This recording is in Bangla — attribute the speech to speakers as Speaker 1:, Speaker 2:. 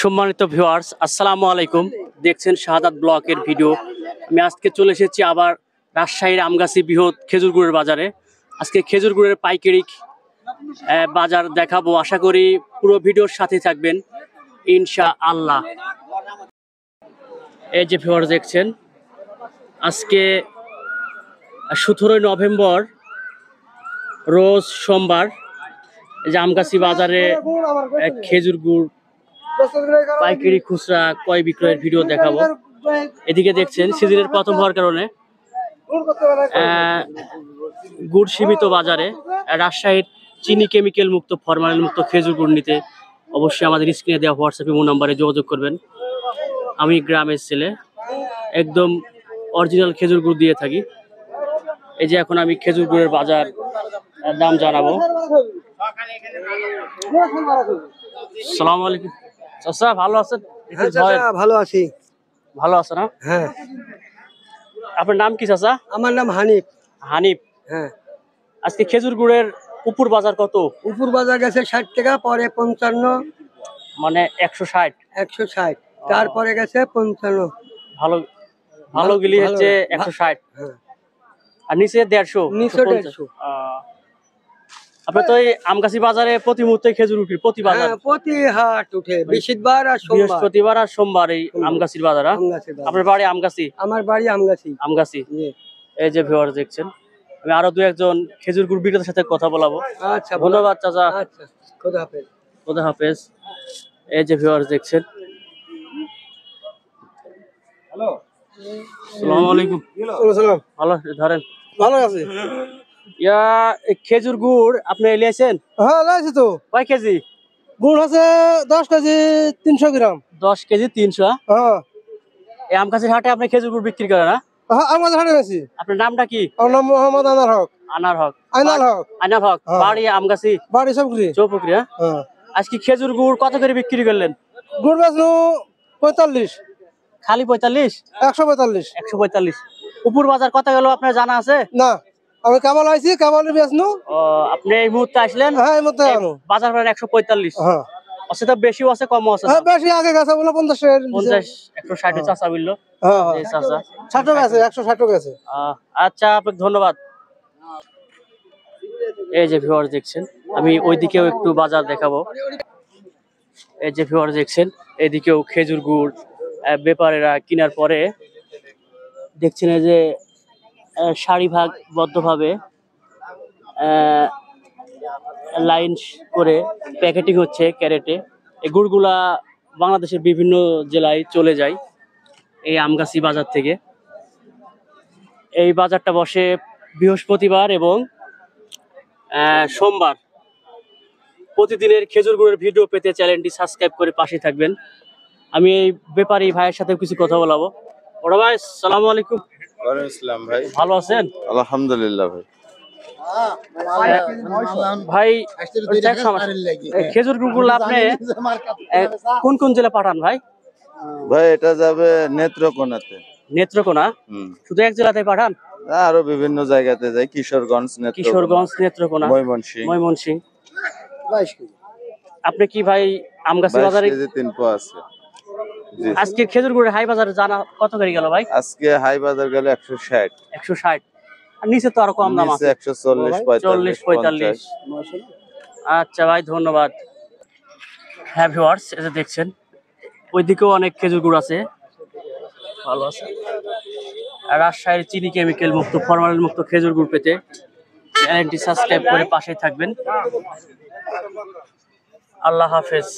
Speaker 1: সম্মানিত ভিউয়ার্স, আসসালামু আলাইকুম। দেখছেন শাহাদাত ব্লকের ভিডিও। আমি আজকে চলে এসেছি আবার রাজশাহীর আমগাছি বৃহৎ খেজুর গুড়ের বাজারে। আজকে খেজুর গুড়ের পাইকারি বাজার দেখাবো। আশা করি পুরো ভিডিওর সাথে থাকবেন ইনশাআল্লাহ। এই যে ভিউয়ার্স দেখছেন, আজকে 17 নভেম্বর রোজ সোমবার। এই যে আমগাছি বাজারে খেজুর গুড় পাইকারি খুচরা ক্রয় বিক্রয়ের ভিডিও দেখাবো। এদিকে দেখছেন সিজনের প্রথম হওয়ার কারণে গুড় সীমিত বাজারে রাজশাহীর চিনি কেমিক্যাল মুক্ত ফরমালিন মুক্ত খেজুর গুড় নিতে অবশ্যই আমাদের স্ক্রিনে দেওয়া হোয়াটসঅ্যাপ ইমো নম্বরে যোগাযোগ করবেন। আমি গ্রামের ছেলে, একদম অরিজিনাল খেজুর গুড় দিয়ে থাকি। এই যে এখন আমি খেজুর গুড়ের বাজার দাম জানাবো। আসসালামু আলাইকুম চাচা, ভালো আছেন?
Speaker 2: ভালো আছি।
Speaker 1: ভালো আছে না?
Speaker 2: হ্যাঁ।
Speaker 1: আপনার নাম কি চাচা?
Speaker 2: আমার নাম হানিফ।
Speaker 1: হানিফ।
Speaker 2: হ্যাঁ।
Speaker 1: আজকে খেজুর গুড়ের উপর বাজার কত?
Speaker 2: উপর বাজার গেছে 60 টাকা, পরে 55,
Speaker 1: মানে 160।
Speaker 2: 160, তারপরে গেছে 55।
Speaker 1: ভালো ভালো গিলি হচ্ছে 160।
Speaker 2: হ্যাঁ।
Speaker 1: আর নিচে 150।
Speaker 2: নিচে 150।
Speaker 1: আপনার তো এই আমগাছি বাজারে প্রতি মুহূর্তে খেজুর উঠে, প্রতি বাজার
Speaker 2: প্রতি হাট উঠে, বৃহস্পতিবার আর সোমবার।
Speaker 1: বৃহস্পতিবার আর সোমবার এই আমগাছির বাজার। আপনার বাড়ি আমগাছি?
Speaker 2: আমার বাড়ি আমগাছি।
Speaker 1: আমগাছি। এই যে ভিউয়ার্স দেখছেন, আমি আরো দু একজন খেজুর গুড় বিক্রেতার সাথে কথা বলাবো।
Speaker 2: আচ্ছা,
Speaker 1: ধন্যবাদ চাচা।
Speaker 2: আচ্ছা, খোদা হাফেজ।
Speaker 1: খোদা হাফেজ। এই যে ভিউয়ার্স দেখছেন।
Speaker 2: হ্যালো,
Speaker 1: আসসালামু আলাইকুম।
Speaker 2: সালাম।
Speaker 1: ভালো ধরেন?
Speaker 2: ভালো আছে।
Speaker 1: খেজুর গুড় আপনি এলিয়েছেন?
Speaker 2: হ্যাঁ, লাইছি তো।
Speaker 1: কয় কেজি?
Speaker 2: গুড় আছে 10 কেজি 300 গ্রাম।
Speaker 1: 10 কেজি 300।
Speaker 2: হ্যাঁ।
Speaker 1: এই আমগাছির হাটে আপনি খেজুর গুড় বিক্রি করেন না?
Speaker 2: হ্যাঁ, আমাদের হাটে আছি।
Speaker 1: আপনার নামটা কি?
Speaker 2: আমার নাম মোহাম্মদ আনার হক।
Speaker 1: আনার হক।
Speaker 2: আইনাল হক।
Speaker 1: আইনাল হক। বাড়ি আমগাছি?
Speaker 2: বাড়ি চৌপুকুরি।
Speaker 1: চৌপুকুরি।
Speaker 2: হ্যাঁ।
Speaker 1: আজকে খেজুর গুড় কত করে বিক্রি করলেন?
Speaker 2: গুড় বেচনো 45।
Speaker 1: খালি 45?
Speaker 2: 145।
Speaker 1: 145। উপর বাজার কত গেল আপনার জানা আছে?
Speaker 2: না, আমি কেবল আইছি, কেবল বেচনো।
Speaker 1: আপনি এই মুহূর্তে আসলেন?
Speaker 2: হ্যাঁ, এই মুহূর্তে
Speaker 1: বাজার করেন 145।
Speaker 2: হ্যাঁ।
Speaker 1: আছে তো, বেশিও আছে কমও আছে।
Speaker 2: হ্যাঁ, বেশি আগে গেছে বলে 50
Speaker 1: 50 160 চাচা বললো।
Speaker 2: হ্যাঁ,
Speaker 1: এই চাচা
Speaker 2: 60 গেছে, 160 গেছে।
Speaker 1: আচ্ছা, আপনাকে ধন্যবাদ। এই যে ভিউয়ার্স দেখছেন, আমি ওইদিকেও একটু বাজার দেখাবো। এই যে ভিউয়ার্স দেখছেন, এদিকেও খেজুর গুড় ব্যাপারীরা কেনার পরে দেখছেন এই যে সারিবদ্ধভাবে লাইন করে প্যাকেটিং হচ্ছে ক্যারেটে। এই গুড়গুলা বাংলাদেশের বিভিন্ন জেলায় চলে যায় এই আমগাছি বাজার থেকে। এই বাজারটা বসে বৃহস্পতিবার এবং সোমবার। প্রতিদিনের খেজুর গুড়ের ভিডিও পেতে চ্যানেলটি সাবস্ক্রাইব করে পাশে থাকবেন। আমি এই ব্যাপারী ভাইয়ের সাথে কিছু কথা বলাবো। বড় ভাই, আসসালামু আলাইকুম।
Speaker 3: ওয়ালাইকুম আসসালাম ভাই।
Speaker 1: ভালো আছেন?
Speaker 3: আলহামদুলিল্লাহ ভাই।
Speaker 1: ভাই, খেজুর গুড়গুলো আপনি কোন কোন জেলা পাঠান ভাই?
Speaker 3: ভাই এটা যাবে নেত্রকোনাতে।
Speaker 1: নেত্রকোনা? শুধু এক জেলাতে পাঠান?
Speaker 3: আরো বিভিন্ন জায়গাতে যায়, কিশোরগঞ্জ,
Speaker 1: নেত্রকোনা, ময়মনসিংহ। আপনি কি ভাই আমগাছি বাজারে
Speaker 3: 3 পোয়া আছে?
Speaker 1: আজকে খেজুর গুড়ের হাই বাজারে জানা কত করে গেল ভাই?
Speaker 3: আজকে হাই বাজার গেল 160।
Speaker 1: 160। আর নিচে তো আরো কম দাম আছে,
Speaker 3: 140 45।
Speaker 1: আচ্ছা ভাই, ধন্যবাদ। হ্যাঁ ভিউয়ার্স, এই যে দেখছেন ওইদিকেও অনেক খেজুর গুড় আছে, ভালো আছে। আর রাজশাহীর চিনি কেমিক্যাল মুক্ত ফরমালিন মুক্ত খেজুর গুড় পেতে চ্যানেলটি সাবস্ক্রাইব করে পাশে থাকবেন। আল্লাহ হাফেজ।